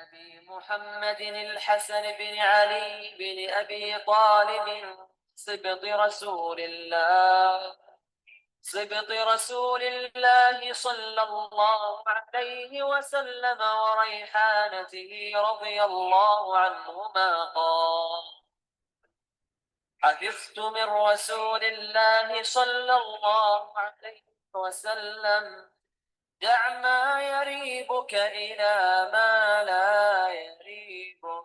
أبي محمد الحسن بن علي بن أبي طالب سبط رسول الله سبط رسول الله صلى الله عليه وسلم وريحانته رضي الله عنهما قال: حفظت من رسول الله صلى الله عليه وسلم: دع ما يريبك إلى ما لا يريبك.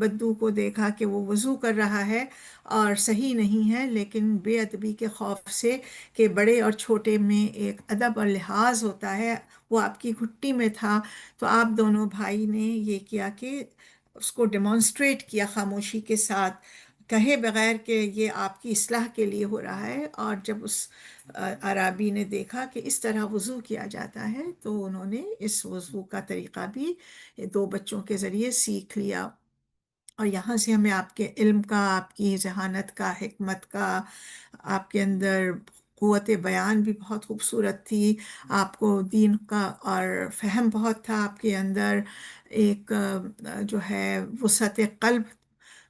بدو کو دیکھا کہ وہ وضو کر رہا ہے اور صحیح نہیں ہے، لیکن بے ادبی کے خوف سے کہ بڑے اور چھوٹے میں ایک ادب اور لحاظ ہوتا ہے، وہ آپ کی گھٹی میں تھا، تو آپ دونوں بھائی نے یہ کیا کہ اس کو ڈیمانسٹریٹ کیا خاموشی کے ساتھ، کہے بغیر کہ یہ آپ کی اصلاح کے لیے ہو رہا ہے۔ اور جب اس عرابی نے دیکھا کہ اس طرح وضو کیا جاتا ہے تو انہوں نے اس وضو کا طریقہ بھی دو بچوں کے ذریعے سیکھ لیا۔ اور یہاں سے ہمیں آپ کے علم کا، آپ کی ذہانت کا، حکمت کا، آپ کے اندر قوت بیان بھی بہت خوبصورت تھی، آپ کو دین کا اور فہم بہت تھا آپ کے اندر، ایک جو ہے وسعت قلب،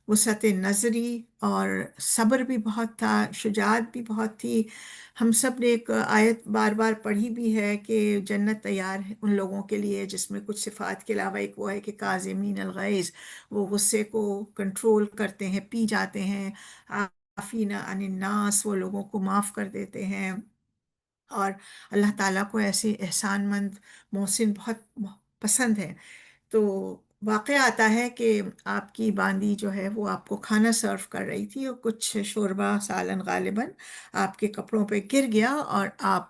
وسعت نظری، اور صبر بھی بہت تھا، شجاعت بھی بہت تھی۔ ہم سب نے ایک آیت بار بار پڑھی بھی ہے کہ جنت تیار ہے ان لوگوں کے لیے جس میں کچھ صفات کے علاوہ ایک وہ ہے کہ کاظمین الغیظ، وہ غصے کو کنٹرول کرتے ہیں، پی جاتے ہیں، عافین عن الناس، وہ لوگوں کو معاف کر دیتے ہیں، اور اللہ تعالیٰ کو ایسے احسان مند محسن بہت پسند ہے۔ تو واقعہ آتا ہے کہ آپ کی باندی جو ہے وہ آپ کو کھانا سرو کر رہی تھی اور کچھ شوربہ سالن غالباً آپ کے کپڑوں پہ گر گیا، اور آپ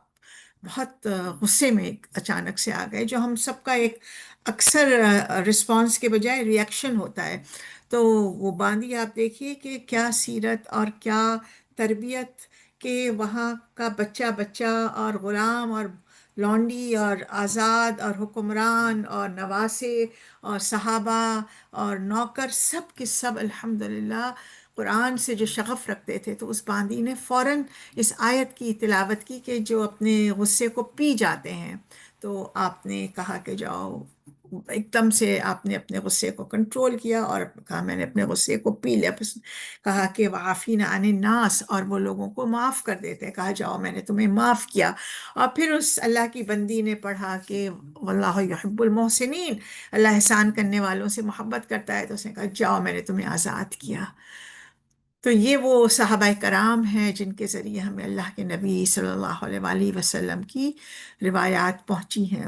بہت غصے میں اچانک سے آ گئے، جو ہم سب کا ایک اکثر رسپانس کے بجائے ری ایکشن ہوتا ہے۔ تو وہ باندی آپ دیکھیے کہ کیا سیرت اور کیا تربیت، کہ وہاں کا بچہ بچہ اور غلام اور لونڈی اور آزاد اور حکمران اور نواسے اور صحابہ اور نوکر، سب کے سب الحمدللہ قرآن سے جو شغف رکھتے تھے، تو اس باندی نے فوراً اس آیت کی تلاوت کی کہ جو اپنے غصے کو پی جاتے ہیں، تو آپ نے کہا کہ جاؤ، ایک دم سے آپ نے اپنے غصے کو کنٹرول کیا اور کہا میں نے اپنے غصے کو پی لیا، پھر کہا کہ وعافین عن الناس، اور وہ لوگوں کو معاف کر دیتے ہیں، کہا جاؤ میں نے تمہیں معاف کیا۔ اور پھر اس اللہ کی بندی نے پڑھا کہ واللہ یحب المحسنین، اللہ احسان کرنے والوں سے محبت کرتا ہے، تو اس نے کہا جاؤ میں نے تمہیں آزاد کیا۔ تو یہ وہ صحابہ کرام ہیں جن کے ذریعے ہمیں اللہ کے نبی صلی اللہ علیہ وآلہ وسلم کی روایات پہنچی ہیں۔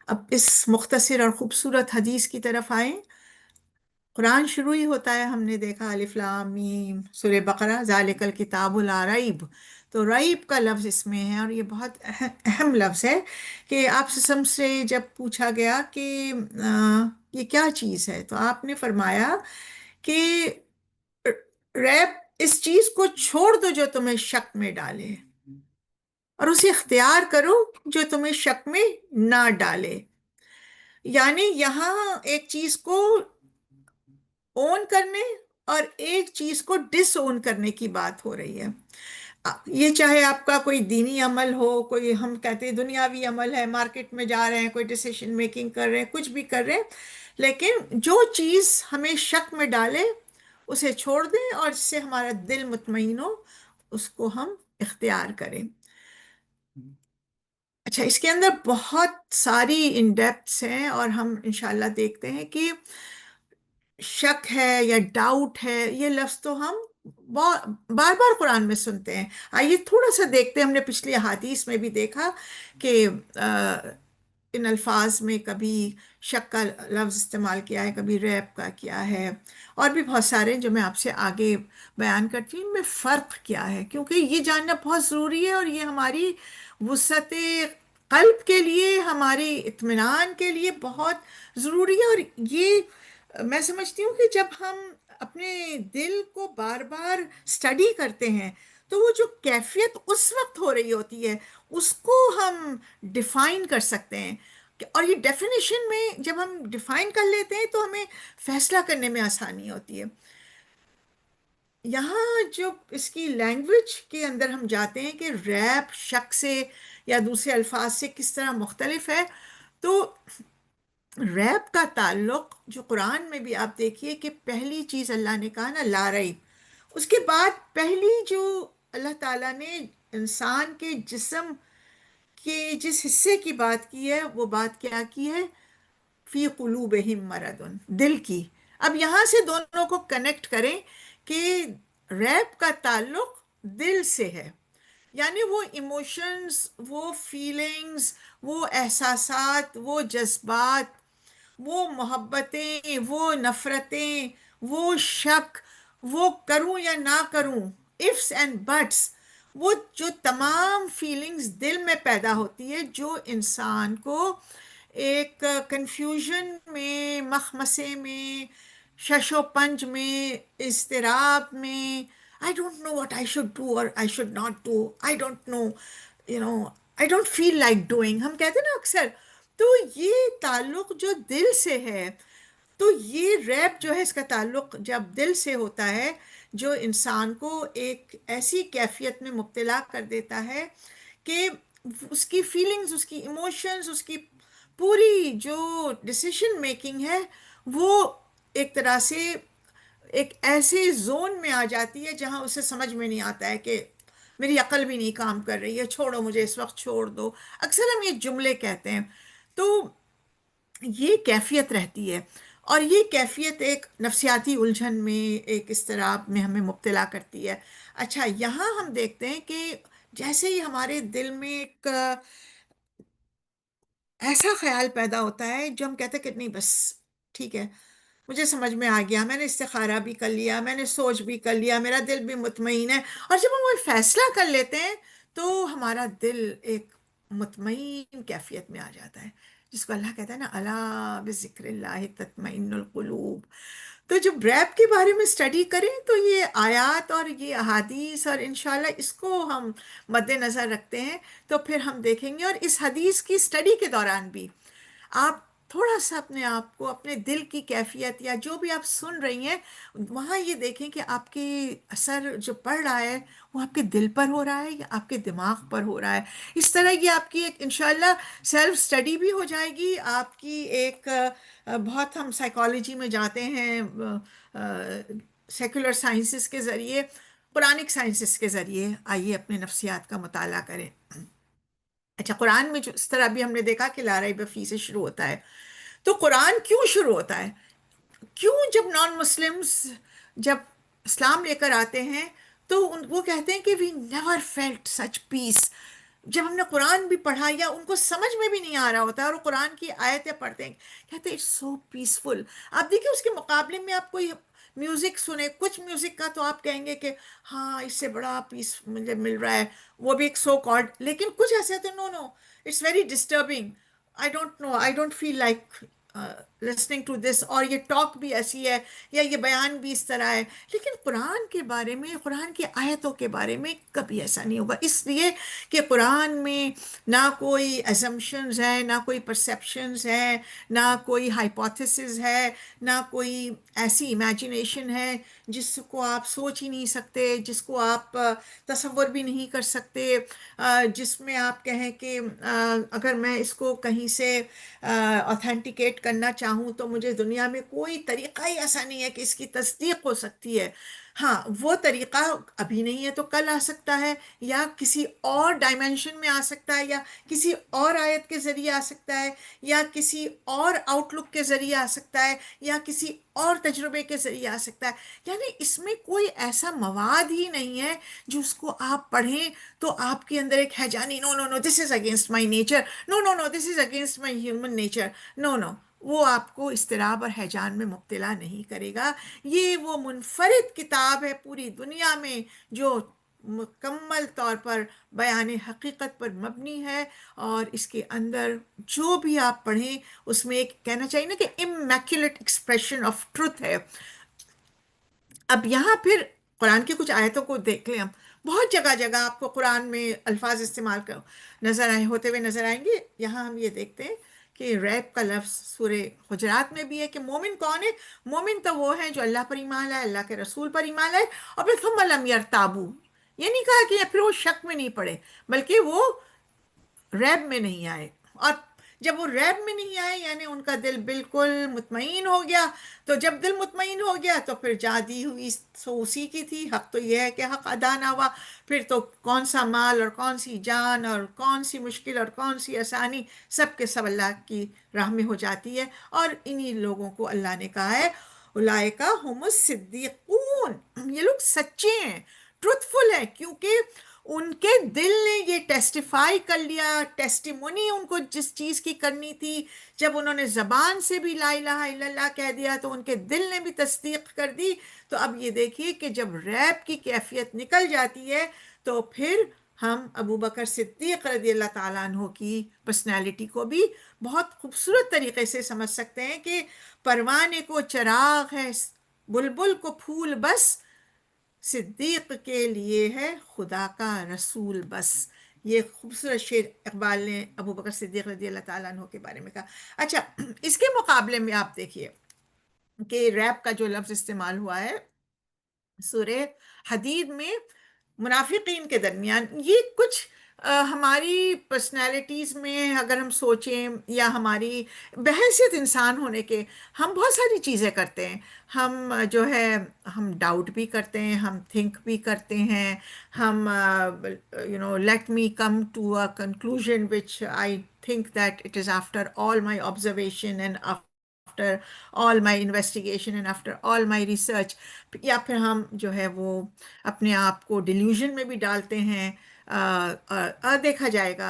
اب اس مختصر اور خوبصورت حدیث کی طرف آئیں۔ قرآن شروع ہی ہوتا ہے، ہم نے دیکھا الف لام میم، سورہ بقرہ، ذالک الکتاب لا ریب، تو ریب کا لفظ اس میں ہے، اور یہ بہت اہم لفظ ہے کہ آپ سے جب پوچھا گیا کہ یہ کیا چیز ہے، تو آپ نے فرمایا کہ ریب اس چیز کو چھوڑ دو جو تمہیں شک میں ڈالے، اور اسے اختیار کرو جو تمہیں شک میں نہ ڈالے۔ یعنی یہاں ایک چیز کو اون کرنے اور ایک چیز کو ڈس اون کرنے کی بات ہو رہی ہے۔ یہ چاہے آپ کا کوئی دینی عمل ہو، کوئی ہم کہتے ہیں دنیاوی عمل ہے، مارکیٹ میں جا رہے ہیں، کوئی ڈیسیشن میکنگ کر رہے ہیں، کچھ بھی کر رہے ہیں، لیکن جو چیز ہمیں شک میں ڈالے اسے چھوڑ دیں، اور جس سے ہمارا دل مطمئن ہو اس کو ہم اختیار کریں۔ اچھا، اس کے اندر بہت ساری ان ڈیپتھس ہیں، اور ہم انشاءاللہ دیکھتے ہیں کہ شک ہے یا ڈاؤٹ ہے، یہ لفظ تو ہم بار بار قرآن میں سنتے ہیں۔ آئیے تھوڑا سا دیکھتے ہیں، ہم نے پچھلی احادیث میں بھی دیکھا کہ ان الفاظ میں کبھی شک کا لفظ استعمال کیا ہے، کبھی ریب کا کیا ہے، اور بھی بہت سارے جو میں آپ سے آگے بیان کرتی ہوں، ان میں فرق کیا ہے، کیونکہ یہ جاننا بہت ضروری ہے، اور یہ ہماری وسعت قلب کے لیے، ہمارے اطمینان کے لیے بہت ضروری ہے۔ اور یہ میں سمجھتی ہوں کہ جب ہم اپنے دل کو بار بار اسٹڈی کرتے ہیں تو وہ جو کیفیت اس وقت ہو رہی ہوتی ہے اس کو ہم ڈیفائن کر سکتے ہیں، اور یہ ڈیفینیشن میں جب ہم ڈیفائن کر لیتے ہیں تو ہمیں فیصلہ کرنے میں آسانی ہوتی ہے۔ یہاں جو اس کی لینگویج کے اندر ہم جاتے ہیں کہ ریپ شک سے یا دوسرے الفاظ سے کس طرح مختلف ہے، تو ریب کا تعلق جو قرآن میں بھی آپ دیکھیے کہ پہلی چیز اللہ نے کہا نا لا ریب، اس کے بعد پہلی جو اللہ تعالیٰ نے انسان کے جسم کے جس حصے کی بات کی ہے، وہ بات کیا کی ہے؟ فی قلوبہم مرض، دل کی۔ اب یہاں سے دونوں کو کنیکٹ کریں کہ ریب کا تعلق دل سے ہے، یعنی وہ ایموشنز، وہ فیلنگز، وہ احساسات، وہ جذبات، وہ محبتیں، وہ نفرتیں، وہ شک، وہ کروں یا نہ کروں، ifs اینڈ بٹس، وہ جو تمام فیلنگز دل میں پیدا ہوتی ہے، جو انسان کو ایک کنفیوژن میں، مخمسے میں، شش و پنج میں، اضطراب میں، I don't know what I should do or I should not do, I don't know, you know, I don't feel like doing، ہم کہتے ہیں نا اکثر. تو یہ تعلق جو دل سے ہے، تو یہ ریپ جو ہے اس کا تعلق جب دل سے ہوتا ہے، جو انسان کو ایک ایسی کیفیت میں مبتلا کر دیتا ہے کہ اس کی فیلنگز، اس کی ایموشنز، اس کی پوری جو ڈسیشن میکنگ ہے، وہ ایک طرح سے ایک ایسے زون میں آ جاتی ہے جہاں اسے سمجھ میں نہیں آتا ہے کہ میری عقل بھی نہیں کام کر رہی ہے، چھوڑو مجھے اس وقت، چھوڑ دو. اکثر ہم یہ جملے کہتے ہیں. تو یہ کیفیت رہتی ہے، اور یہ کیفیت ایک نفسیاتی الجھن میں، ایک اضطراب میں ہمیں مبتلا کرتی ہے. اچھا، یہاں ہم دیکھتے ہیں کہ جیسے ہی ہمارے دل میں ایک ایسا خیال پیدا ہوتا ہے جو ہم کہتے ہیں کہ نہیں بس ٹھیک ہے، مجھے سمجھ میں آ گیا، میں نے استخارہ بھی کر لیا، میں نے سوچ بھی کر لیا، میرا دل بھی مطمئن ہے. اور جب ہم وہ فیصلہ کر لیتے ہیں تو ہمارا دل ایک مطمئن کیفیت میں آ جاتا ہے، جس کو اللہ کہتا ہے نا، الا بذکر اللہ تطمئن القلوب. تو جب ریپ کے بارے میں اسٹڈی کریں تو یہ آیات اور یہ احادیث، اور انشاءاللہ اس کو ہم مد نظر رکھتے ہیں، تو پھر ہم دیکھیں گے. اور اس حدیث کی اسٹڈی کے دوران بھی آپ تھوڑا سا اپنے آپ کو، اپنے دل کی کیفیت یا جو بھی آپ سن رہی ہیں، وہاں یہ دیکھیں کہ آپ کے اثر جو پڑ رہا ہے وہ آپ کے دل پر ہو رہا ہے یا آپ کے دماغ پر ہو رہا ہے. اس طرح یہ آپ کی ایک انشاءاللہ سیلف اسٹڈی بھی ہو جائے گی. آپ کی ایک بہت ہم سائیکالوجی میں جاتے ہیں سیکولر سائنسز کے ذریعے، قرآنک سائنسز کے ذریعے آئیے اپنے نفسیات کا مطالعہ کریں. اچھا، قرآن میں جو اس طرح بھی ہم نے دیکھا کہ لا ریب فیہ سے شروع ہوتا ہے. تو قرآن کیوں شروع ہوتا ہے؟ کیوں جب نان مسلمز جب اسلام لے کر آتے ہیں تو وہ کہتے ہیں کہ وی نیور فیلٹ سچ پیس. جب ہم نے قرآن بھی پڑھا یا ان کو سمجھ میں بھی نہیں آ رہا ہوتا ہے اور وہ قرآن کی آیتیں پڑھتے ہیں، کہتے ہیں اٹس سو پیسفل. آپ دیکھیں اس کے مقابلے میں آپ کوئی میوزک سنیں، کچھ میوزک کا تو آپ کہیں گے کہ ہاں اس سے بڑا پیس مجھے مل رہا ہے، وہ بھی ایک سو کارڈ. لیکن کچھ ایسے ہوتے ہیں، no no, it's very disturbing, I don't know, I don't feel like listening to this. اور یہ ٹاک بھی ایسی ہے یا یہ بیان بھی اس طرح ہے. لیکن قرآن کے بارے میں، قرآن کی آیتوں کے بارے میں کبھی ایسا نہیں ہوگا، اس لیے کہ قرآن میں نہ کوئی ایزمپشنز ہے، نہ کوئی پرسیپشنز ہے، نہ کوئی ہائپوتھیسز ہے، نہ کوئی ایسی امیجنیشن ہے جس کو آپ سوچ ہی نہیں سکتے، جس کو آپ تصور بھی نہیں کر سکتے، جس میں آپ کہیں کہ اگر میں اس کو کہیں سے اوتھینٹیکیٹ کرنا چاہوں تو مجھے دنیا میں کوئی طریقہ ہی ایسا نہیں ہے کہ اس کی تصدیق ہو سکتی ہے. ہاں، وہ طریقہ ابھی نہیں ہے تو کل آ سکتا ہے، یا کسی اور ڈائمینشن میں آ سکتا ہے، یا کسی اور آیت کے ذریعے آ سکتا ہے، یا کسی اور آؤٹ لک کے ذریعے آ سکتا ہے، یا کسی اور تجربے کے ذریعے آ سکتا ہے. یعنی اس میں کوئی ایسا مواد ہی نہیں ہے جو اس کو آپ پڑھیں تو آپ کے اندر ایک ہیجانی، no no no this is against my nature, no no no this is against my human nature, no no. وہ آپ کو اضطراب اور ہیجان میں مبتلا نہیں کرے گا. یہ وہ منفرد کتاب ہے پوری دنیا میں جو مکمل طور پر بیان حقیقت پر مبنی ہے، اور اس کے اندر جو بھی آپ پڑھیں اس میں ایک کہنا چاہیے نا کہ امیکولیٹ ایکسپریشن آف ٹروتھ ہے. اب یہاں پھر قرآن کی کچھ آیتوں کو دیکھ لیں ہم. بہت جگہ جگہ آپ کو قرآن میں الفاظ استعمال کر نظر آئے ہوتے ہوئے نظر آئیں گے. یہاں ہم یہ دیکھتے ہیں کہ ریپ کا لفظ سورہ حجرات میں بھی ہے کہ مومن کون ہے؟ مومن تو وہ ہے جو اللہ پر ایمان لائے، اللہ کے رسول پر ایمان لائے، اور پھر ثم لم یرتابو. یہ نہیں کہا کہ پھر وہ شک میں نہیں پڑے، بلکہ وہ ریب میں نہیں آئے. اور جب وہ ریب میں نہیں آئے یعنی ان کا دل بالکل مطمئن ہو گیا. تو جب دل مطمئن ہو گیا تو پھر جا دی ہوئی سو اسی کی تھی. حق تو یہ ہے کہ حق ادا نہ ہوا، پھر تو کون سا مال اور کون سی جان اور کون سی مشکل اور کون سی آسانی، سب کے سب اللہ کی راہ میں ہو جاتی ہے. اور انہی لوگوں کو اللہ نے کہا ہے اولئک هم الصدیقون، یہ لوگ سچے ہیں، ٹروتھ فل ہیں، کیونکہ ان کے دل نے یہ ٹیسٹیفائی کر لیا، ٹیسٹیمونی ان کو جس چیز کی کرنی تھی، جب انہوں نے زبان سے بھی لا الہ الا اللہ کہہ دیا تو ان کے دل نے بھی تصدیق کر دی۔ تو اب یہ دیکھیے کہ جب ریب کی کیفیت نکل جاتی ہے تو پھر ہم ابو بکر صدیق رضی اللہ تعالیٰ عنہ کی پرسنالٹی کو بھی بہت خوبصورت طریقے سے سمجھ سکتے ہیں کہ پروانے کو چراغ ہے، بلبل کو پھول بس، صدیق کے لیے ہے خدا کا رسول بس۔ یہ خوبصورت شعر اقبال نے ابو بکر صدیق رضی اللہ تعالیٰ عنہ کے بارے میں کہا۔ اچھا، اس کے مقابلے میں آپ دیکھیے کہ ریپ کا جو لفظ استعمال ہوا ہے سورہ حدید میں منافقین کے درمیان، یہ کچھ ہماری پرسنالٹیز میں اگر ہم سوچیں یا ہماری بحیثیت انسان ہونے کے، ہم بہت ساری چیزیں کرتے ہیں۔ ہم جو ہے ہم ڈاؤٹ بھی کرتے ہیں، ہم تھنک بھی کرتے ہیں، ہم let me come to a conclusion which I think that it is after all my observation and after all my investigation and after all my research, یا پھر ہم جو ہے وہ اپنے آپ کو ڈیلیوژن میں بھی ڈالتے ہیں۔ دیکھا جائے گا،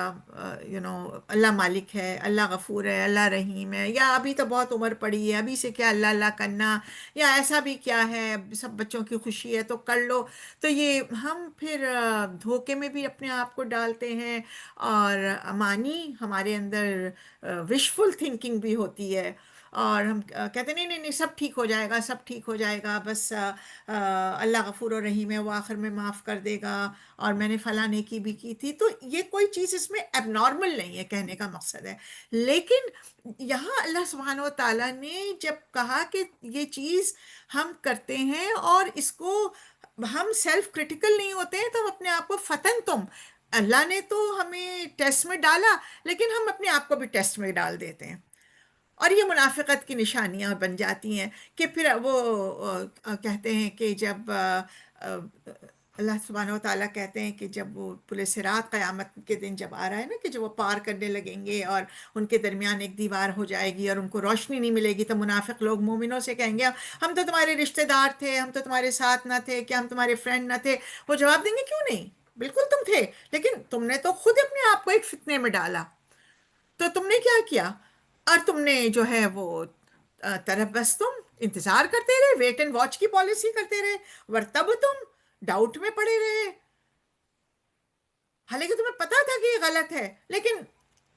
اللہ مالک ہے، اللہ غفور ہے، اللہ رحیم ہے، یا ابھی تو بہت عمر پڑی ہے، ابھی سے کیا اللہ اللہ کرنا، یا ایسا بھی کیا ہے، سب بچوں کی خوشی ہے تو کر لو۔ تو یہ ہم پھر دھوکے میں بھی اپنے آپ کو ڈالتے ہیں، اور امانی ہمارے اندر وشفل تھنکنگ بھی ہوتی ہے، اور ہم کہتے ہیں نہیں نہیں نہیں سب ٹھیک ہو جائے گا، سب ٹھیک ہو جائے گا، بس اللہ غفور و رحیم ہے، وہ آخر میں معاف کر دے گا، اور میں نے فلاں نیکی بھی کی تھی۔ تو یہ کوئی چیز اس میں اب نارمل نہیں ہے، کہنے کا مقصد ہے۔ لیکن یہاں اللہ سبحانہ و تعالیٰ نے جب کہا کہ یہ چیز ہم کرتے ہیں اور اس کو ہم سیلف کریٹیکل نہیں ہوتے ہیں، تو ہم اپنے آپ کو فتن تم، اللہ نے تو ہمیں ٹیسٹ میں ڈالا لیکن ہم اپنے آپ کو بھی ٹیسٹ میں ڈال دیتے ہیں، اور یہ منافقت کی نشانیاں بن جاتی ہیں کہ پھر وہ کہتے ہیں کہ جب اللہ سبحانہ و تعالیٰ کہتے ہیں کہ جب وہ پل صراط قیامت کے دن جب آ رہا ہے نا، کہ جب وہ پار کرنے لگیں گے اور ان کے درمیان ایک دیوار ہو جائے گی اور ان کو روشنی نہیں ملے گی، تو منافق لوگ مومنوں سے کہیں گے ہم تو تمہارے رشتہ دار تھے، ہم تو تمہارے ساتھ نہ تھے، کیا ہم تمہارے فرینڈ نہ تھے؟ وہ جواب دیں گے کیوں نہیں، بالکل تم تھے، لیکن تم نے تو خود اپنے آپ کو ایک فتنے میں ڈالا۔ تو تم نے کیا کیا؟ اور تم نے جو ہے وہ طرف بس تم انتظار کرتے رہے، ویٹ اینڈ واچ کی پالیسی کرتے رہے، ورتب تم ڈاؤٹ میں پڑے رہے، حالانکہ تمہیں پتا تھا کہ یہ غلط ہے، لیکن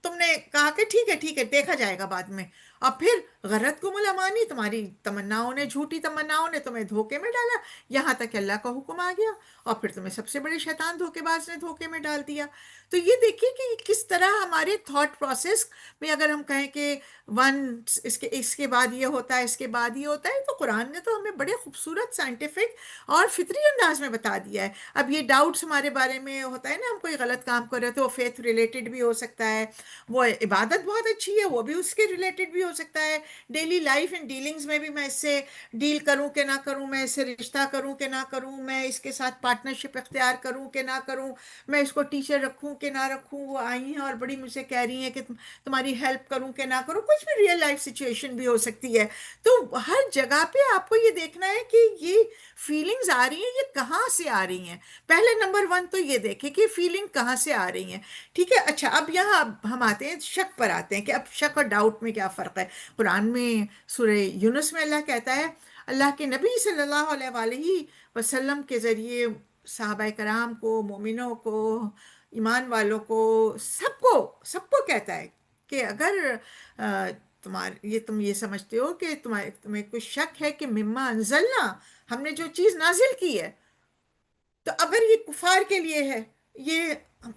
تم نے کہا کہ ٹھیک ہے ٹھیک ہے دیکھا جائے گا بعد میں، اور پھر غرت کو ملامانی، تمہاری تمناؤں نے، جھوٹی تمناؤں نے تمہیں دھوکے میں ڈالا، یہاں تک کہ اللہ کا حکم آ گیا اور پھر تمہیں سب سے بڑے شیطان دھوکے باز نے دھوکے میں ڈال دیا۔ تو یہ دیکھیے کہ کس طرح ہمارے تھاٹ پروسیس میں اگر ہم کہیں کہ ون، اس کے بعد یہ ہوتا ہے، اس کے بعد یہ ہوتا ہے، تو قرآن نے تو ہمیں بڑے خوبصورت سائنٹیفک اور فطری انداز میں بتا دیا ہے۔ اب یہ ڈاؤٹس ہمارے بارے میں ہوتا ہے نا، ہم کوئی غلط کام کر رہے تو وہ فیتھ ریلیٹڈ بھی ہو سکتا ہے، وہ عبادت بہت اچھی ہے وہ بھی اس کے ریلیٹڈ بھی ہو سکتا ہے، ڈیلی لائف اینڈ ڈیلنگز میں بھی میں اس سے ڈیل کروں کہ نہ کروں، میں اس سے رشتہ کروں کہ نہ کروں، میں اس کے ساتھ پارٹنرشپ اختیار کروں کہ نہ کروں، میں اس کو ٹیچر رکھوں کہ نہ رکھوں، وہ آئی ہیں اور بڑی مجھ سے کہہ رہی ہیں کہ تمہاری ہیلپ کروں کہ نہ کروں، کچھ بھی ریئل لائف سچویشن بھی ہو سکتی ہے۔ تو ہر جگہ پہ آپ کو یہ دیکھنا ہے کہ یہ فیلنگز آ رہی ہیں یہ کہاں سے آ رہی ہیں۔ پہلے نمبر ون تو یہ دیکھیں کہ فیلنگ کہاں سے آ رہی ہیں، ٹھیک ہے۔ اچھا، اب یہاں ہم آتے ہیں شک پر، آتے ہیں کہ اب شک اور ڈاؤٹ میں کیا فرق ہے۔ قرآن میں سورہ یونس میں اللہ کہتا ہے، اللہ کے نبی صلی اللہ علیہ وآلہ وسلم کے ذریعے صحابہ کرام کو، مومنوں کو، ایمان والوں کو، سب کو کہتا ہے کہ اگر تم یہ سمجھتے ہو کہ تمہیں کوئی شک ہے کہ مما انزلنا، ہم نے جو چیز نازل کی ہے، تو اگر یہ کفار کے لیے ہے، یہ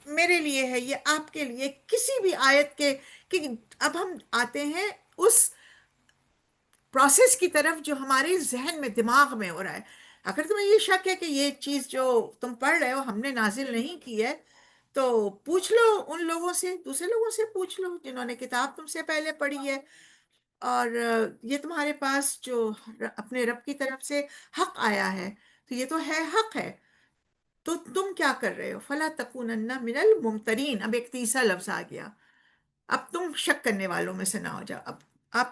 میرے لیے ہے، یہ آپ کے لیے، کسی بھی آیت کے، کہ اب ہم آتے ہیں اس پروسیس کی طرف جو ہمارے ذہن میں، دماغ میں ہو رہا ہے۔ اگر تمہیں یہ شک ہے کہ یہ چیز جو تم پڑھ رہے ہو ہم نے نازل نہیں کی ہے، تو پوچھ لو ان لوگوں سے، دوسرے لوگوں سے پوچھ لو جنہوں نے کتاب تم سے پہلے پڑھی ہے، اور یہ تمہارے پاس جو اپنے رب کی طرف سے حق آیا ہے، تو یہ تو ہے، حق ہے، تو تم کیا کر رہے ہو؟ فلا تکونن من الممترین، اب ایک تیسرا لفظ آ گیا، اب تم شک کرنے والوں میں سے نہ ہو جاؤ، اب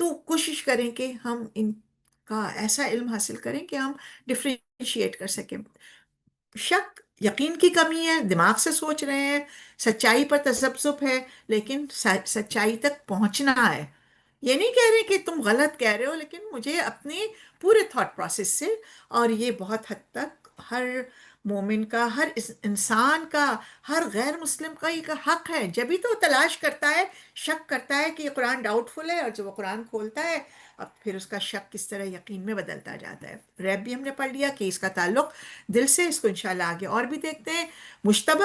تو کوشش کریں کہ ہم ان کا ایسا علم حاصل کریں کہ ہم ڈفرینشیٹ کر سکیں. شک یقین کی کمی ہے، دماغ سے سوچ رہے ہیں، سچائی پر تذبذب ہے، لیکن سچائی تک پہنچنا ہے. یہ نہیں کہہ رہے کہ تم غلط کہہ رہے ہو، لیکن مجھے اپنے پورے تھاٹ پروسیس سے، اور یہ بہت حد تک ہر مومن کا، ہر انسان کا، ہر غیر مسلم کا یہ کا حق ہے. جبھی تو وہ تلاش کرتا ہے، شک کرتا ہے کہ یہ قرآن ڈاؤٹ فل ہے، اور جب وہ قرآن کھولتا ہے اب پھر اس کا شک کس طرح یقین میں بدلتا جاتا ہے. ریب بھی ہم نے پڑھ لیا کہ اس کا تعلق دل سے. اس کو انشاءاللہ آگے اور بھی دیکھتے ہیں. مشتبہ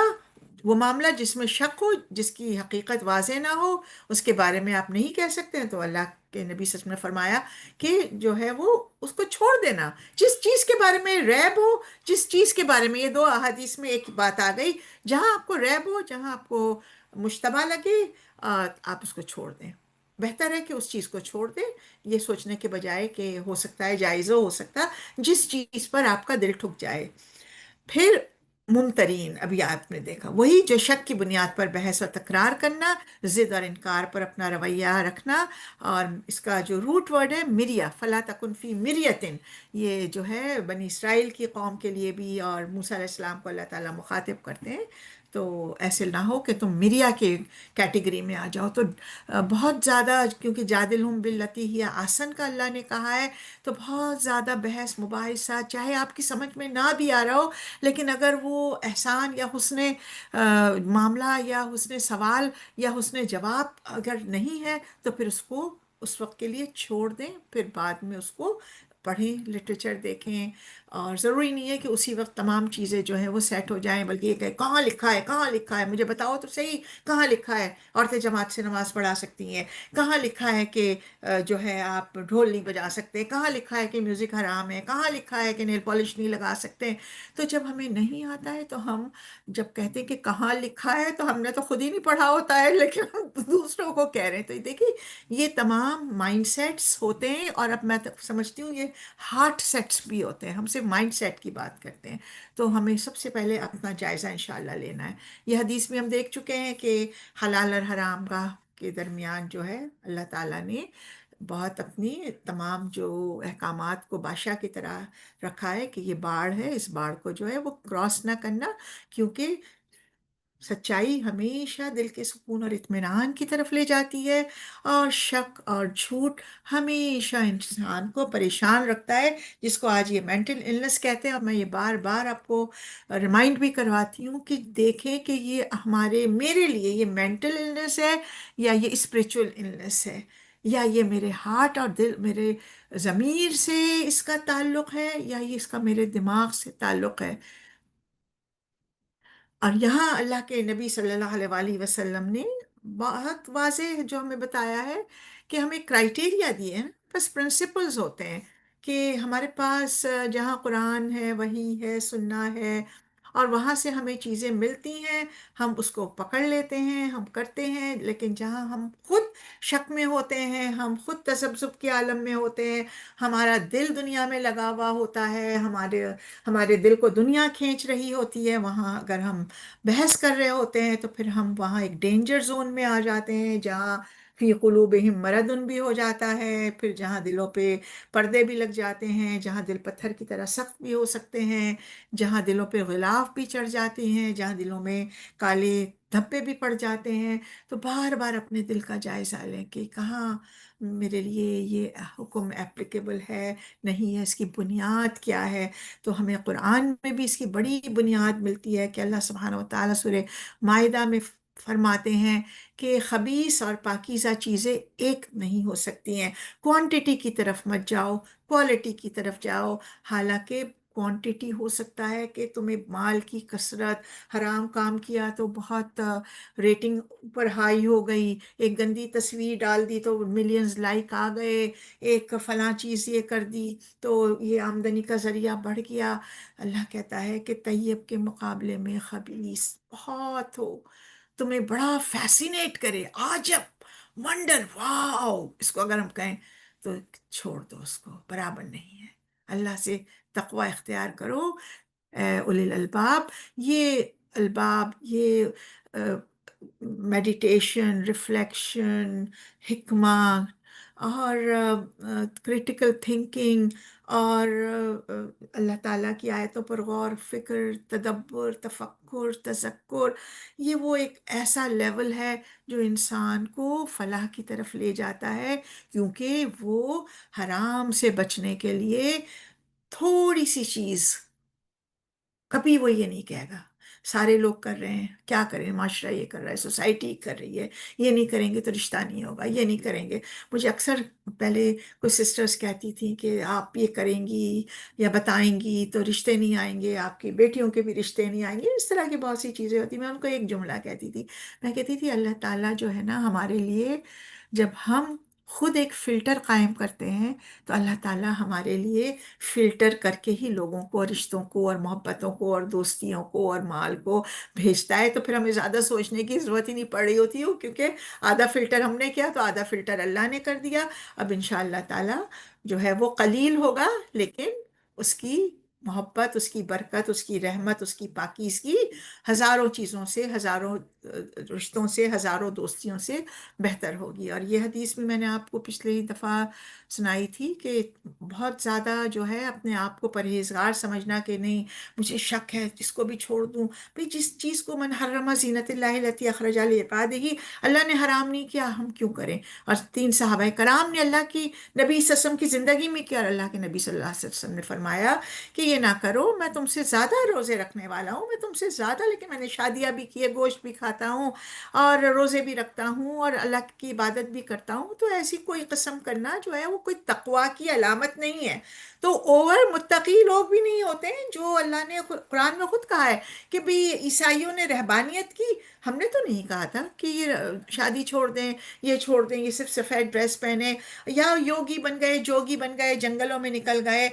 وہ معاملہ جس میں شک ہو، جس کی حقیقت واضح نہ ہو، اس کے بارے میں آپ نہیں کہہ سکتے ہیں. تو اللہ کے نبی صلی اللہ علیہ وسلم نے فرمایا کہ جو ہے وہ اس کو چھوڑ دینا. جس چیز کے بارے میں ریب ہو، جس چیز کے بارے میں، یہ دو احادیث میں ایک بات آ گئی، جہاں آپ کو ریب ہو، جہاں آپ کو مشتبہ لگے، آپ اس کو چھوڑ دیں. بہتر ہے کہ اس چیز کو چھوڑ دیں، یہ سوچنے کے بجائے کہ ہو سکتا ہے جائز ہو سکتا، جس چیز پر آپ کا دل ٹھک جائے. پھر ممترین، ابھی آپ نے دیکھا وہی جو شک کی بنیاد پر بحث اور تکرار کرنا، ضد اور انکار پر اپنا رویہ رکھنا. اور اس کا جو روٹ ورڈ ہے مریا، فلا تکن فی مریتن، یہ جو ہے بنی اسرائیل کی قوم کے لیے بھی، اور موسیٰ علیہ السلام کو اللہ تعالیٰ مخاطب کرتے ہیں. تو ایسے نہ ہو کہ تم مریا کے کیٹیگری میں آ جاؤ. تو بہت زیادہ، کیونکہ جادلہم باللتی ہی احسن کا اللہ نے کہا ہے، تو بہت زیادہ بحث مباحثہ، چاہے آپ کی سمجھ میں نہ بھی آ رہا ہو، لیکن اگر وہ احسان یا حسن معاملہ یا حسن سوال یا حسن جواب اگر نہیں ہے، تو پھر اس کو اس وقت کے لیے چھوڑ دیں. پھر بعد میں اس کو پڑھیں، لٹریچر دیکھیں. اور ضروری نہیں ہے کہ اسی وقت تمام چیزیں جو ہیں وہ سیٹ ہو جائیں، بلکہ یہ کہ کہاں لکھا ہے، کہاں لکھا ہے، مجھے بتاؤ تو صحیح کہاں لکھا ہے عورتیں جماعت سے نماز پڑھا سکتی ہیں، کہاں لکھا ہے کہ جو ہے آپ ڈھول نہیں بجا سکتے، کہاں لکھا ہے کہ میوزک حرام ہے، کہاں لکھا ہے کہ نیل پالش نہیں لگا سکتے. تو جب ہمیں نہیں آتا ہے تو ہم جب کہتے ہیں کہ کہاں لکھا ہے، تو ہم نے تو خود ہی نہیں پڑھا ہوتا ہے، لیکن ہم دوسروں کو کہہ رہے ہیں. تو یہ دیکھیے، یہ تمام مائنڈ سیٹس ہوتے ہیں. اور اب میں سمجھتی ہوں یہ ہارٹ سیٹس بھی ہوتے ہیں. ہم صرف مائنڈ سیٹ کی بات کرتے ہیں. تو ہمیں سب سے پہلے اپنا جائزہ انشاءاللہ لینا ہے. یہ حدیث میں ہم دیکھ چکے ہیں کہ حلال اور حرام گاہ کے درمیان جو ہے اللہ تعالیٰ نے بہت اپنی تمام جو احکامات کو بادشاہ کی طرح رکھا ہے کہ یہ باڑ ہے، اس باڑ کو جو ہے وہ کراس نہ کرنا. کیونکہ سچائی ہمیشہ دل کے سکون اور اطمینان کی طرف لے جاتی ہے، اور شک اور جھوٹ ہمیشہ انسان کو پریشان رکھتا ہے، جس کو آج یہ مینٹل النس کہتے ہیں. اور میں یہ بار بار آپ کو ریمائنڈ بھی کرواتی ہوں کہ دیکھیں کہ یہ میرے لیے یہ مینٹل النس ہے، یا یہ اسپریچول النس ہے، یا یہ میرے ہارٹ اور دل، میرے ضمیر سے اس کا تعلق ہے، یا یہ اس کا میرے دماغ سے تعلق ہے. اور یہاں اللہ کے نبی صلی اللہ علیہ وآلہ وسلم نے بہت واضح جو ہمیں بتایا ہے کہ ہمیں کرائٹیریا دیے ہیں، بس پرنسپلز ہوتے ہیں کہ ہمارے پاس جہاں قرآن ہے، وحی ہے، سننا ہے، اور وہاں سے ہمیں چیزیں ملتی ہیں، ہم اس کو پکڑ لیتے ہیں، ہم کرتے ہیں. لیکن جہاں ہم خود شک میں ہوتے ہیں، ہم خود تذبذب کے عالم میں ہوتے ہیں، ہمارا دل دنیا میں لگا ہوا ہوتا ہے، ہمارے دل کو دنیا کھینچ رہی ہوتی ہے، وہاں اگر ہم بحث کر رہے ہوتے ہیں تو پھر ہم وہاں ایک ڈینجر زون میں آ جاتے ہیں، جہاں فی قلوبہم مرض بھی ہو جاتا ہے. پھر جہاں دلوں پہ پردے بھی لگ جاتے ہیں، جہاں دل پتھر کی طرح سخت بھی ہو سکتے ہیں، جہاں دلوں پہ غلاف بھی چڑھ جاتے ہیں، جہاں دلوں میں کالے دھبے بھی پڑ جاتے ہیں. تو بار بار اپنے دل کا جائزہ لیں کہ کہاں میرے لیے یہ حکم اپلیکیبل ہے، نہیں ہے، اس کی بنیاد کیا ہے. تو ہمیں قرآن میں بھی اس کی بڑی بنیاد ملتی ہے کہ اللہ سبحانہ وتعالیٰ سورہ مائدہ میں فرماتے ہیں کہ خبیث اور پاکیزہ چیزیں ایک نہیں ہو سکتی ہیں. کوانٹٹی کی طرف مت جاؤ، کوالٹی کی طرف جاؤ. حالانکہ کوانٹٹی ہو سکتا ہے کہ تمہیں مال کی کثرت، حرام کام کیا تو بہت ریٹنگ پر ہائی ہو گئی، ایک گندی تصویر ڈال دی تو ملینز لائک آ گئے، ایک فلاں چیز یہ کر دی تو یہ آمدنی کا ذریعہ بڑھ گیا. اللہ کہتا ہے کہ طیب کے مقابلے میں خبیث بہت ہو، تمہیں بڑا فیسینیٹ کرے، عجب، ونڈر، واو، اس کو اگر ہم کہیں تو چھوڑ دو، اس کو برابر نہیں ہے. اللہ سے تقوی اختیار کرو اے اولی الالباب. یہ الباب، یہ میڈیٹیشن، ریفلیکشن، حکمہ، اور کریٹیکل تھنکنگ، اور اللہ تعالیٰ کی آیتوں پر غور فکر، تدبر، تفکر، تذکر، یہ وہ ایک ایسا لیول ہے جو انسان کو فلاح کی طرف لے جاتا ہے، کیونکہ وہ حرام سے بچنے کے لیے تھوڑی سی چیز، کبھی وہ یہ نہیں کہے گا سارے لوگ کر رہے ہیں کیا کریں، معاشرہ یہ کر رہا ہے، سوسائٹی کر رہی ہے، یہ نہیں کریں گے تو رشتہ نہیں ہوگا، یہ نہیں کریں گے. مجھے اکثر پہلے کوئی سسٹرز کہتی تھیں کہ آپ یہ کریں گی یا بتائیں گی تو رشتے نہیں آئیں گے، آپ کی بیٹیوں کے بھی رشتے نہیں آئیں گے، اس طرح کی بہت سی چیزیں ہوتی. میں ان کو ایک جملہ کہتی تھی، میں کہتی تھی اللہ تعالیٰ جو ہے نا ہمارے لیے، جب ہم خود ایک فلٹر قائم کرتے ہیں تو اللہ تعالیٰ ہمارے لیے فلٹر کر کے ہی لوگوں کو، رشتوں کو اور محبتوں کو اور دوستیوں کو اور مال کو بھیجتا ہے. تو پھر ہمیں زیادہ سوچنے کی ضرورت ہی نہیں پڑ رہی ہوتی ہو، کیونکہ آدھا فلٹر ہم نے کیا تو آدھا فلٹر اللہ نے کر دیا. اب انشاءاللہ تعالیٰ جو ہے وہ قلیل ہوگا، لیکن اس کی محبت، اس کی برکت، اس کی رحمت، اس کی پاکیزگی ہزاروں چیزوں سے، ہزاروں رشتوں سے، ہزاروں دوستیوں سے بہتر ہوگی. اور یہ حدیث بھی میں نے آپ کو پچھلی دفعہ سنائی تھی کہ بہت زیادہ جو ہے اپنے آپ کو پرہیزگار سمجھنا کہ نہیں مجھے شک ہے جس کو بھی چھوڑ دوں. بھئی جس چیز کو من حرم زینت اللہ التی اخرج لعبادہ، اللہ نے حرام نہیں کیا، ہم کیوں کریں؟ اور تین صحابہ کرام نے اللہ کی نبی صلی اللہ علیہ وسلم کی زندگی میں کیا، اور اللہ کے نبی صلی اللہ علیہ وسلم نے فرمایا کہ یہ نہ کرو، میں تم سے زیادہ روزے رکھنے والا ہوں، میں تم سے زیادہ، لیکن میں نے شادیاں بھی کی ہے، گوشت بھی کھاتا ہوں اور روزے بھی رکھتا ہوں اور اللہ کی عبادت بھی کرتا ہوں. تو ایسی کوئی قسم کرنا جو ہے وہ کوئی تقوی کی علامت نہیں ہے. تو اوور متقی لوگ بھی نہیں ہوتے ہیں، جو اللہ نے قرآن میں خود کہا ہے کہ بھی عیسائیوں نے رہبانیت کی، ہم نے تو نہیں کہا تھا کہ یہ شادی چھوڑ دیں، یہ چھوڑ دیں، یہ صرف سفید ڈریس پہنے، یا یوگی بن گئے، جوگی بن گئے، جنگلوں میں نکل گئے.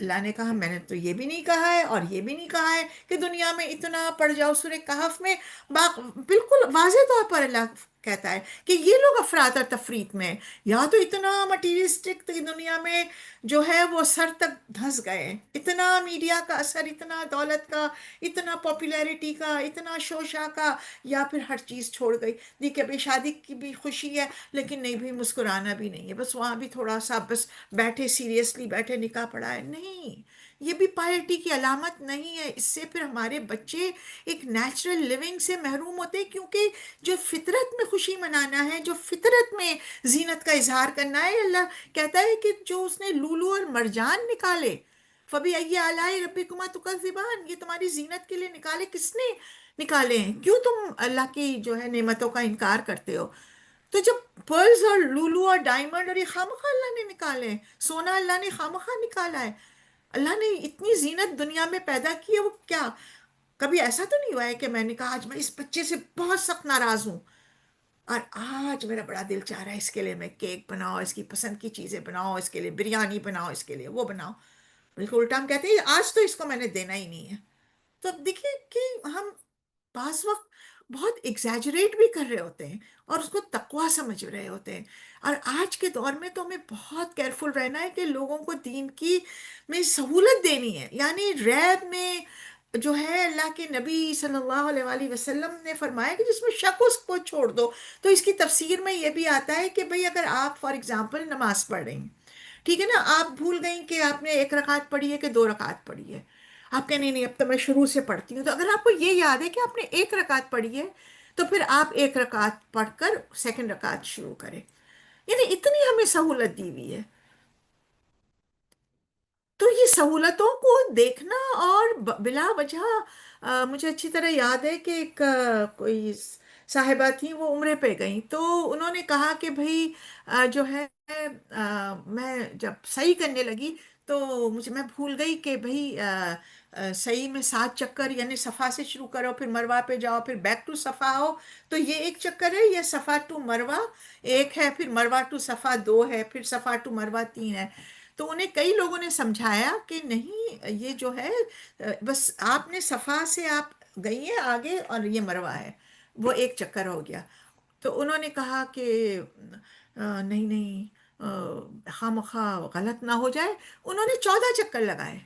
اللہ نے کہا میں نے تو یہ بھی نہیں کہا ہے اور یہ بھی نہیں کہا ہے کہ دنیا میں اتنا پڑ جاؤ. سورہ کہف میں بالکل واضح طور پر اللہ کہتا ہے کہ یہ لوگ افراط اور تفریط میں، یا تو اتنا مٹیریلسٹک دنیا میں جو ہے وہ سر تک دھنس گئے، اتنا میڈیا کا اثر، اتنا دولت کا، اتنا پاپولیرٹی کا، اتنا شوشا کا، یا پھر ہر چیز چھوڑ گئی. دیکھیں بھائی شادی کی بھی خوشی ہے لیکن نہیں بھی مسکرانا بھی نہیں ہے، بس وہاں بھی تھوڑا سا بس بیٹھے سیریسلی بیٹھے نکاح پڑا ہے. نہیں، یہ بھی پائرٹی کی علامت نہیں ہے. اس سے پھر ہمارے بچے ایک نیچرل لیونگ سے محروم ہوتے ہیں، کیونکہ جو فطرت میں خوشی منانا ہے، جو فطرت میں زینت کا اظہار کرنا ہے، اللہ کہتا ہے کہ جو اس نے لولو اور مرجان نکالے، فَبِأَيِّ آلَاءِ رَبِّكُمَا تُكَذِّبَانِ، یہ تمہاری زینت کے لیے نکالے، کس نے نکالے ہیں؟ کیوں تم اللہ کی جو ہے نعمتوں کا انکار کرتے ہو؟ تو جب پرلز اور لولو اور ڈائمنڈ اور یہ خامخواہ اللہ نے نکالے ہیں، سونا اللہ نے خامخواہ نکالا ہے. اللہ نے اتنی زینت دنیا میں پیدا کی ہے، وہ کیا کبھی ایسا تو نہیں ہوا ہے کہ میں نے کہا آج میں اس بچے سے بہت سخت ناراض ہوں اور آج میرا بڑا دل چاہ رہا ہے اس کے لیے میں کیک بناؤ، اس کی پسند کی چیزیں بناؤ، اس کے لیے بریانی بناؤ، اس کے لیے وہ بناؤ. بالکل الٹا ہم کہتے ہیں آج تو اس کو میں نے دینا ہی نہیں ہے. تو اب دیکھیے کہ ہم بعض وقت بہت ایگزیجریٹ بھی کر رہے ہوتے ہیں اور اس کو تقوی سمجھ رہے ہوتے ہیں. اور آج کے دور میں تو ہمیں بہت کیئرفل رہنا ہے کہ لوگوں کو دین کی میں سہولت دینی ہے. یعنی ریب میں جو ہے اللہ کے نبی صلی اللہ علیہ وآلہ وسلم نے فرمایا کہ جس میں شک اس کو چھوڑ دو. تو اس کی تفسیر میں یہ بھی آتا ہے کہ بھئی اگر آپ فار ایگزامپل نماز پڑھ رہی ہیں، ٹھیک ہے نا، آپ بھول گئیں کہ آپ نے ایک رکعت پڑھی ہے کہ دو رکعت پڑھی ہے، آپ کہ نہیں نہیں اب تو میں شروع سے پڑھتی ہوں. تو اگر آپ کو یہ یاد ہے کہ آپ نے ایک رکعت پڑھی ہے تو پھر آپ ایک رکعت پڑھ کر سیکنڈ رکعت شروع کریں. یعنی اتنی ہمیں سہولت دی ہوئی ہے. تو یہ سہولتوں کو دیکھنا اور بلا وجہ مجھے اچھی طرح یاد ہے کہ ایک کوئی صاحبہ تھیں، وہ عمرے پہ گئیں تو انہوں نے کہا کہ بھئی جو ہے میں جب صحیح کرنے لگی تو میں بھول گئی کہ بھئی صحیح میں 7 چکر، یعنی صفا سے شروع کرو پھر مروہ پہ جاؤ پھر بیک ٹو صفا آؤ. تو یہ ایک چکر ہے، یہ صفا ٹو مروہ ایک ہے، پھر مروہ ٹو صفا دو ہے، پھر صفا ٹو مروہ تین ہے. تو انہیں کئی لوگوں نے سمجھایا کہ نہیں یہ جو ہے بس آپ نے صفا سے آپ گئی ہیں آگے اور یہ مروہ ہے، وہ ایک چکر ہو گیا. تو انہوں نے کہا کہ نہیں نہیں خواہ مخواہ غلط نہ ہو جائے. انہوں نے 14 چکر لگائے.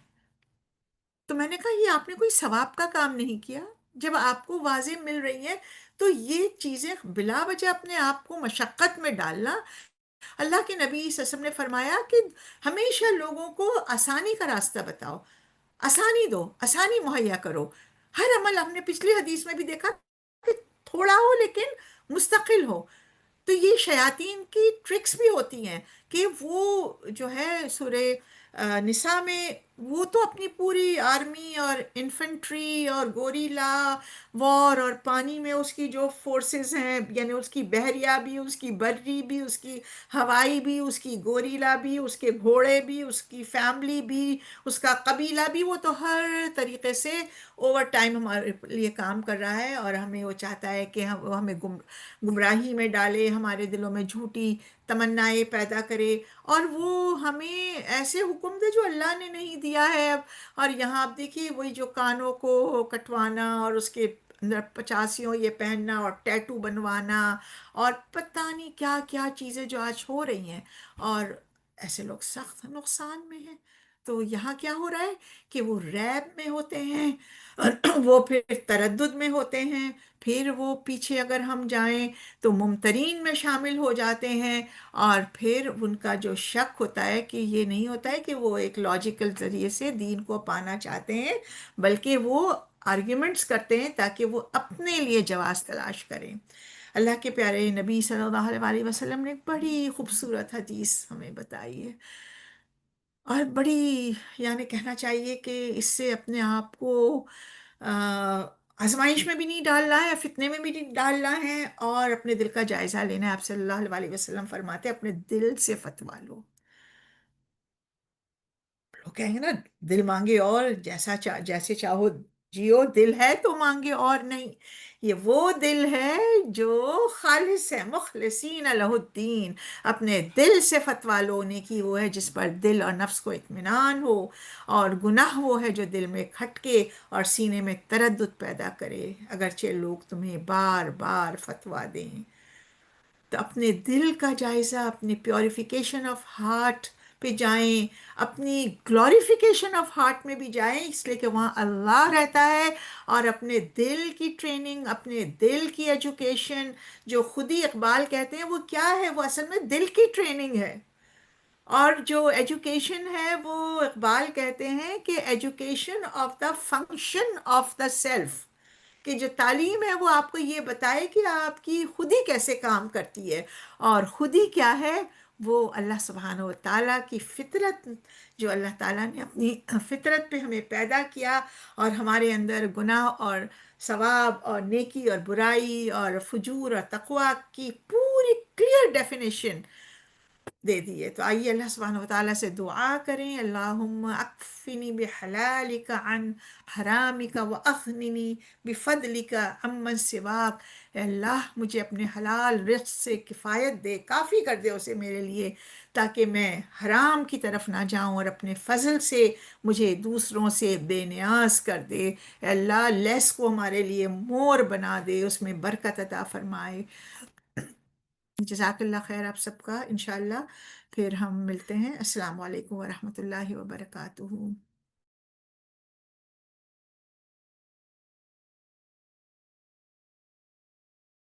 تو میں نے کہا یہ آپ نے کوئی ثواب کا کام نہیں کیا. جب آپ کو واضح مل رہی ہے تو یہ چیزیں بلا وجہ اپنے آپ کو مشقت میں ڈالنا اللہ کے نبی صلی اللہ علیہ وسلم نے فرمایا کہ ہمیشہ لوگوں کو آسانی کا راستہ بتاؤ، آسانی دو، آسانی مہیا کرو۔ ہر عمل ہم نے پچھلی حدیث میں بھی دیکھا کہ تھوڑا ہو لیکن مستقل ہو۔ تو یہ شیاطین کی ٹرکس بھی ہوتی ہیں کہ وہ جو ہے سورہ نساء میں، وہ تو اپنی پوری آرمی اور انفنٹری اور گوریلا وار اور پانی میں اس کی جو فورسز ہیں، یعنی اس کی بحریہ بھی، اس کی بری بھی، اس کی ہوائی بھی، اس کی گوریلا بھی، اس کے گھوڑے بھی، اس کی فیملی بھی، اس کا قبیلہ بھی، وہ تو ہر طریقے سے اوور ٹائم ہمارے لیے کام کر رہا ہے، اور ہمیں وہ چاہتا ہے کہ وہ ہمیں گمراہی میں ڈالے، ہمارے دلوں میں جھوٹی تمنائیں پیدا کرے، اور وہ ہمیں ایسے حکم دے جو اللہ نے نہیں دیا ہے۔ اور یہاں آپ دیکھیے وہی جو کانوں کو کٹوانا اور اس کے اندر پچاسیوں یہ پہننا اور ٹیٹو بنوانا اور پتہ نہیں کیا کیا چیزیں جو آج ہو رہی ہیں، اور ایسے لوگ سخت نقصان میں ہیں۔ تو یہاں کیا ہو رہا ہے کہ وہ ریب میں ہوتے ہیں، وہ پھر تردد میں ہوتے ہیں، پھر وہ پیچھے اگر ہم جائیں تو ممترین میں شامل ہو جاتے ہیں، اور پھر ان کا جو شک ہوتا ہے کہ یہ نہیں ہوتا ہے کہ وہ ایک لاجیکل ذریعے سے دین کو پانا چاہتے ہیں، بلکہ وہ آرگیومنٹس کرتے ہیں تاکہ وہ اپنے لیے جواز تلاش کریں۔ اللہ کے پیارے نبی صلی اللہ علیہ وسلم نے ایک بڑی خوبصورت حدیث ہمیں بتائی ہے، اور بڑی یعنی کہنا چاہیے کہ اس سے اپنے آپ کو آ، آزمائش میں بھی نہیں ڈالنا ہے، فتنے میں بھی نہیں ڈالنا ہے، اور اپنے دل کا جائزہ لینا ہے۔ آپ صلی اللہ علیہ وسلم فرماتے ہیں اپنے دل سے فتوا لو۔ لوگ کہیں گے نا، دل مانگے اور جیسے چاہو جیو، دل ہے تو مانگے اور نہیں۔ یہ وہ دل ہے جو خالص ہے، مخلصین لہ الدین، اپنے دل سے فتویٰ لونے کی وہ ہے جس پر دل اور نفس کو اطمینان ہو، اور گناہ وہ ہے جو دل میں کھٹکے اور سینے میں تردد پیدا کرے اگرچہ لوگ تمہیں بار بار فتویٰ دیں۔ تو اپنے دل کا جائزہ، اپنی پیوریفیکیشن آف ہارٹ پہ جائیں، اپنی گلوریفیکیشن آف ہارٹ میں بھی جائیں، اس لیے کہ وہاں اللہ رہتا ہے، اور اپنے دل کی ٹریننگ، اپنے دل کی ایجوکیشن، جو خود ہی اقبال کہتے ہیں وہ کیا ہے، وہ اصل میں دل کی ٹریننگ ہے۔ اور جو ایجوکیشن ہے وہ اقبال کہتے ہیں کہ education of the function of the self, کہ جو تعلیم ہے وہ آپ کو یہ بتائے کہ آپ کی خودی کیسے کام کرتی ہے، اور خودی کیا ہے، وہ اللہ سبحانہ و تعالیٰ کی فطرت، جو اللہ تعالیٰ نے اپنی فطرت پہ ہمیں پیدا کیا، اور ہمارے اندر گناہ اور ثواب اور نیکی اور برائی اور فجور اور تقوی کی پوری کلیئر ڈیفینیشن دے دیے۔ تو آئیے اللہ سبحانہ وتعالیٰ سے دعا کریں، اللہم اکفنی بحلالک عن حرامک واغننی بفضلک عمن سواک۔ اے اللہ مجھے اپنے حلال رزق سے کفایت دے، کافی کر دے اسے میرے لیے، تاکہ میں حرام کی طرف نہ جاؤں، اور اپنے فضل سے مجھے دوسروں سے بے نیاز کر دے۔ اے اللہ لیس کو ہمارے لیے مور بنا دے، اس میں برکت عطا فرمائے۔ جزاک اللہ خیر آپ سب کا، انشاءاللہ پھر ہم ملتے ہیں۔ السلام علیکم ورحمۃ اللہ وبرکاتہ۔